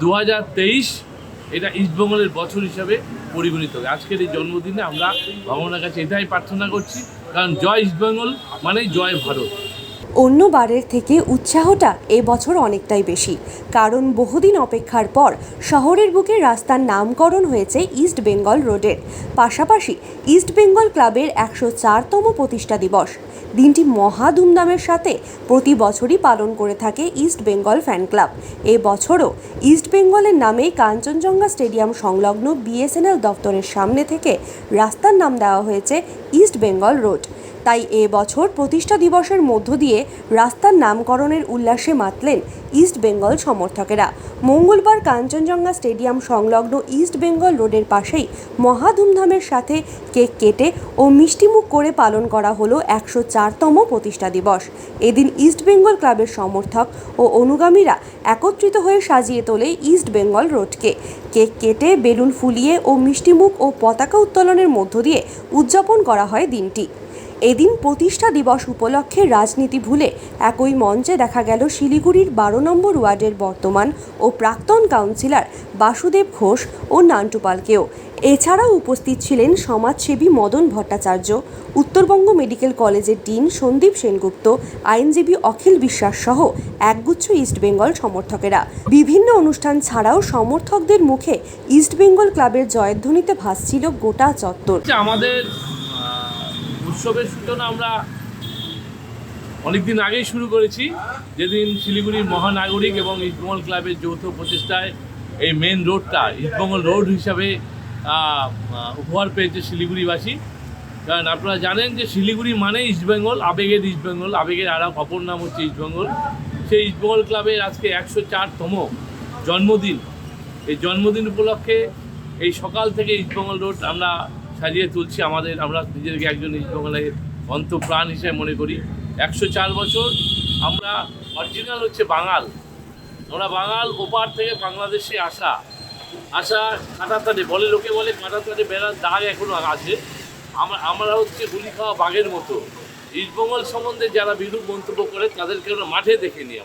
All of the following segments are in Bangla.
2023 এটা ইস্টবেঙ্গলের বছর হিসাবে পরিগণিত হবে। আজকের এই জন্মদিনে আমরা ভগবানের কাছে এটাই প্রার্থনা করছি, কারণ জয় ইস্টবেঙ্গল মানেই জয় ভারত। অন্য বারের থেকে উৎসাহটা এবছর অনেকটাই বেশি, কারণ বহুদিন অপেক্ষার পর শহরের বুকে রাস্তার নামকরণ হয়েছে ইস্ট বেঙ্গল রোডের। পাশাপাশি ইস্ট বেঙ্গল ক্লাবের 104তম প্রতিষ্ঠা দিবস। দিনটি মহা ধুমধামের সাথে প্রতি বছরই পালন করে থাকে ইস্ট বেঙ্গল ফ্যান ক্লাব। এবছরও ইস্ট বেঙ্গলের নামে কাঞ্চনজঙ্ঘা স্টেডিয়াম সংলগ্ন বিএসএনএল দপ্তরের সামনে থেকে রাস্তার নাম দেওয়া হয়েছে ইস্ট বেঙ্গল রোড। তাই এবছর প্রতিষ্ঠা দিবসের মধ্য দিয়ে রাস্তার নামকরণের উল্লাসে মাতলেন ইস্ট বেঙ্গল সমর্থকেরা। মঙ্গলবার কাঞ্চনজঙ্ঘা স্টেডিয়াম সংলগ্ন ইস্ট বেঙ্গল রোডের পাশেই মহা ধুমধামের সাথে কেক কেটে ও মিষ্টিমুখ করে পালন করা হলো 104তম প্রতিষ্ঠা দিবস। এদিন ইস্ট বেঙ্গল ক্লাবের সমর্থক ও অনুগামীরা একত্রিত হয়ে সাজিয়ে তোলে ইস্ট বেঙ্গল রোডকে। কেক কেটে, বেলুন ফুলিয়ে ও মিষ্টিমুখ ও পতাকা উত্তোলনের মধ্য দিয়ে উদযাপন করা হয় দিনটি। এদিন প্রতিষ্ঠা দিবস উপলক্ষে রাজনীতি ভুলে একই মঞ্চে দেখা গেল শিলিগুড়ির 12 নম্বর ওয়ার্ডের বর্তমান ও প্রাক্তন কাউন্সিলর বাসুদেব ঘোষ ও নান্টু পালকেও। এছাড়াও উপস্থিত ছিলেন সমাজসেবী মদন ভট্টাচার্য, উত্তরবঙ্গ মেডিকেল কলেজের ডিন সন্দীপ সেনগুপ্ত, আইনজীবী অখিল বিশ্বাস সহ একগুচ্ছ ইস্ট বেঙ্গল সমর্থকেরা। বিভিন্ন অনুষ্ঠান ছাড়াও সমর্থকদের মুখে ইস্ট বেঙ্গল ক্লাবের জয়ধ্বনিতে ভাসছিল গোটা চত্বর। আমাদের উৎসবের সূচনা আমরা অনেকদিন আগেই শুরু করেছি, যেদিন শিলিগুড়ির মহানাগরিক এবং ইস্টবেঙ্গল ক্লাবের যৌথ প্রচেষ্টায় এই মেন রোডটা ইস্টবেঙ্গল রোড হিসাবে উপহার পেয়েছে শিলিগুড়িবাসী। কারণ আপনারা জানেন যে শিলিগুড়ি মানে ইস্টবেঙ্গল, আবেগের ইস্টবেঙ্গল, আবেগের আর অপর নাম হচ্ছে ইস্টবেঙ্গল। সেই ইস্টবেঙ্গল ক্লাবের আজকে 104তম জন্মদিন। এই জন্মদিন উপলক্ষে এই সকাল থেকে ইস্টবেঙ্গল রোড আমরা সাজিয়ে তুলছি। আমরা নিজেদেরকে একজন ইস্টবেঙ্গলের অন্তঃপ্রাণ হিসেবে মনে করি। 104 বছর আমরা অরিজিনাল হচ্ছে বাঙাল। আমরা বাঙাল, ওপার থেকে বাংলাদেশে আসা কাঁটাতারে বলে, লোকে বলে কাঁটাতারে বেড়ার দাগ এখনও আছে। আমরা হচ্ছে গুলি খাওয়া বাঘের মতো। ইস্টবেঙ্গল সম্বন্ধে যারা বিরূপ মন্তব্য করে তাদেরকে আমরা মাঠে দেখে নিই।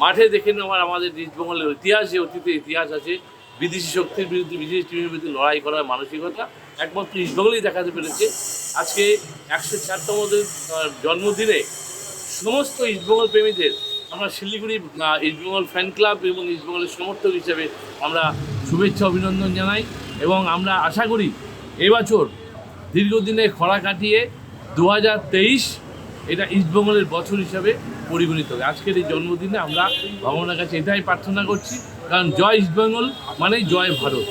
মাঠে দেখে নেওয়ার আমাদের ইস্টবেঙ্গলের ইতিহাসে, অতীতে ইতিহাস আছে। বিদেশি শক্তির বিরুদ্ধে, বিদেশি টিমের বিরুদ্ধে লড়াই করার মানসিকতা একমাত্র ইস্টবেঙ্গলেই দেখাতে পেরেছে। আজকে 104তম জন্মদিনে সমস্ত ইস্টবেঙ্গল প্রেমীদের আমরা শিলিগুড়ি ইস্টবেঙ্গল ফ্যান ক্লাব এবং ইস্টবেঙ্গলের সমর্থক হিসেবে আমরা শুভেচ্ছা অভিনন্দন জানাই। এবং আমরা আশা করি এবছর দীর্ঘদিনের খরা কাটিয়ে 2023 এটা ইস্টবেঙ্গলের বছর হিসাবে পরিগণিত হবে। আজকের এই জন্মদিনে আমরা ভগবানের কাছে এটাই প্রার্থনা করছি, কারণ জয় ইস্টবেঙ্গল মানেই জয় ভারত।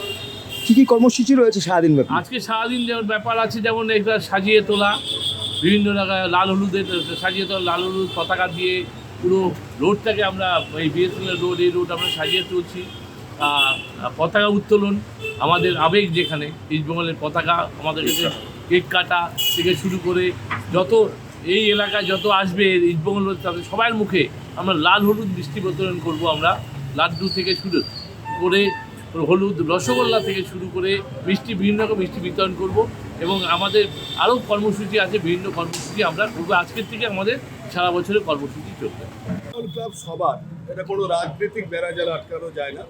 কী কী কর্মসূচি রয়েছে সারাদিন ব্যাপী? আজকে সারাদিন যেমন ব্যাপার আছে, যেমন একটা সাজিয়ে তোলা, বিভিন্ন জায়গায় লাল হলুদের সাজিয়ে তোলা, লাল হলুদ পতাকা দিয়ে পুরো রোডটাকে আমরা এই বিএসএনএল রোড, এই রোড আমরা সাজিয়ে তুলছি। পতাকা উত্তোলন, আমাদের আবেগ যেখানে ইস্টবেঙ্গলের পতাকা, আমাদের কাছে কেক কাটা থেকে শুরু করে যত এই এলাকায় যত আসবে ইস্টবেঙ্গল তাদের সবার মুখে আমরা লাল হলুদ মিষ্টি বিতরণ করব। আমরা লাড্ডু থেকে শুরু করে হলুদ রসগোল্লা থেকে শুরু করে মিষ্টি, বিভিন্ন রকম মিষ্টি বিতরণ করব। এবং আমাদের আরও কর্মসূচি আছে, বিভিন্ন কর্মসূচি আমরা করবো। আজকের থেকে আমাদের সারা বছরের কর্মসূচি চলবে। ক্লাব সবার, এটা কোনো রাজনৈতিক বেড়াজাল আটকানো যায় না।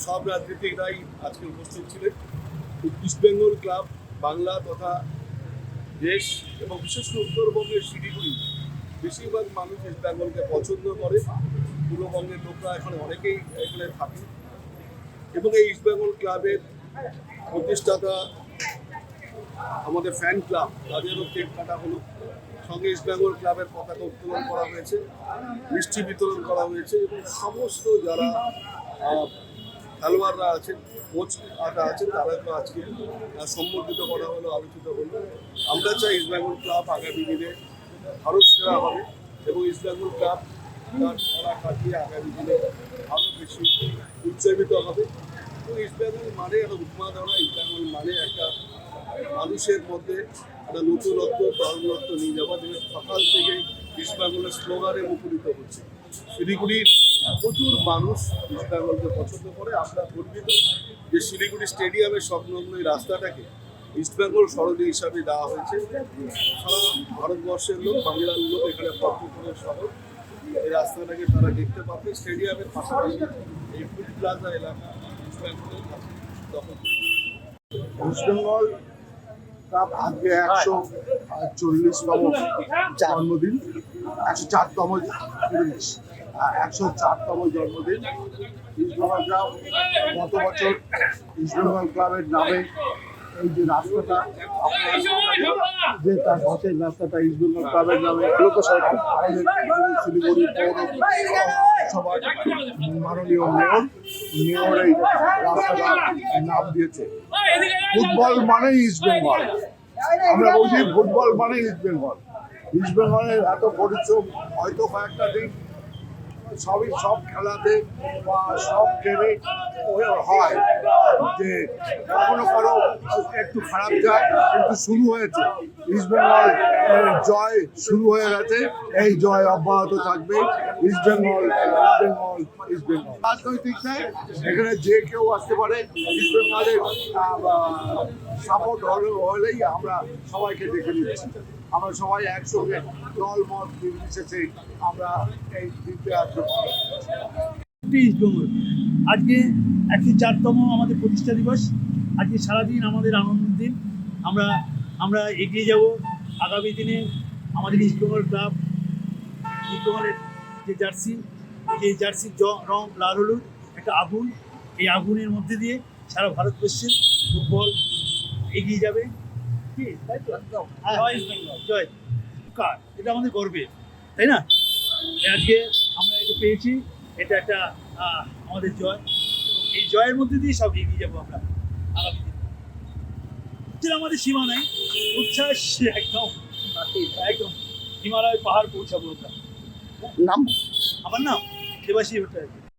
সব রাজনীতিকরাই আজকে উপস্থিত ছিলেন। ইস্টবেঙ্গল ক্লাব বাংলা তথা দেশ এবং বিশেষ করে উত্তরবঙ্গের শিলিগুড়ি বেশিরভাগ মানুষ ইস্টবেঙ্গলকে পছন্দ করে। পূর্ববঙ্গের লোকরা এখন অনেকেই এখানে থাকে এবং এই ইস্টবেঙ্গল ক্লাবের প্রতিষ্ঠাতা আমাদের ফ্যান ক্লাব, তাদেরও কেক কাটা হলো। সঙ্গে ইস্টবেঙ্গল ক্লাবের পতাকা উত্তোলন করা হয়েছে, মিষ্টি বিতরণ করা হয়েছে এবং সমস্ত যারা খেলোয়াড়রা আছেন, কোচ আছেন, তাদেরকে আজকে সম্বর্ধিত করা হলো, আলোচিত হলো। আমরা চাই ইস্টবেঙ্গল ক্লাব আগামী দিনে ভারত সেরা হবে এবং ইস্টবেঙ্গল ক্লাব তার খেলা কাটিয়ে আগামী দিনে আরও বেশি উজ্জীবিত হবে। এবং ইস্টবেঙ্গল মানে একটা উন্মাদনা, ইস্টবেঙ্গল মানে একটা মানুষের মধ্যে একটা নতুনত্ব, তরুণত্ব নিয়ে যাওয়া, যেটা সকাল থেকে ইস্টবেঙ্গলের স্লোগানে মুখরিত হচ্ছে। শিলিগুড়ির প্রচুর মানুষ ইস্টবেঙ্গলকে পছন্দ করে। আমরা গর্বিত যে শিলিগুড়ি স্টেডিয়ামের সংলগ্ন এই রাস্তাটাকে ইস্টবেঙ্গল সরণি হিসাবে দেওয়া হয়েছে। সারা ভারতবর্ষের লোক, বাংলার লোক এখানে পর্যটনের শহর, এই রাস্তাটাকে তারা দেখতে পাবে। স্টেডিয়ামের পাশাপাশি এই ফুড প্লাজা এলাকা ইস্ট বেঙ্গলের দখল। ইস্ট বেঙ্গল কাপ আজকে 140তম জন্মদিন, 104তম 104তম জন্মদিন। ইস্ট বেঙ্গল ক্লাব গত বছর ইস্ট বেঙ্গল ক্লাবের নামে এই যে রাস্তাটা যে তার পথের রাস্তাটা ইস্ট বেঙ্গল ক্লাবের নামে শিলিগুড়ি পৌরসভার মাননীয় মেয়র এই রাস্তাটা নাম দিয়েছে। ফুটবল মানে ইস্ট বেঙ্গল, আমরা বলছি ফুটবল মানে ইস্ট বেঙ্গল। ইস্ট বেঙ্গলের এত পরিশ্রম হয়তো কয়েকটা দিন সব খেলাতে বা সব গেমে হয় যে কখনো কারো একটু খারাপ যায়, কিন্তু শুরু হয়েছে ইস্ট বেঙ্গল জয় শুরু হয়ে গেছে, এই জয় অব্যাহত থাকবে। ইস্ট বেঙ্গল বেঙ্গল ইস্ট বেঙ্গল রাজনৈতিক নেই, এখানে যে কেউ আসতে পারে। ইস্ট বেঙ্গলের সাপোর্ট হলেই আমরা সবাইকে দেখে নিচ্ছি, আমরা সবাই একসঙ্গে দল মত নির্বিশেষে আমরা এই দিনটা ইস্ট বেঙ্গল আজকে 104তম আমাদের প্রতিষ্ঠা দিবস। আজকে সারাদিন আমাদের আনন্দের দিন। আমরা এগিয়ে যাব আগামী দিনে। আমাদের ইস্ট বেঙ্গল ক্লাব, ইস্ট বেঙ্গলের যে জার্সির রং লাল হলুদ, একটা আগুন, এই আগুনের মধ্যে দিয়ে সারা ভারতবর্ষের ফুটবল এগিয়ে যাবে। কি তাই তো? জয় ইস্ট বেঙ্গল, জয় কার, এটা আমাদের গর্বের, তাই না? আজকে আমরা এটা পেয়েছি, এটা একটা আমাদের জয়, এবং এই জয়ের মধ্যে দিয়ে সব এগিয়ে যাবো আমরা আগামী দিনে। যেটা আমাদের সীমা নাই, উচ্ছ্বাস একদম একদম হিমালয় পাহাড় পৌঁছাবো আমরা। নাম আমার নাম দেবাশী ভট্টাচার্য।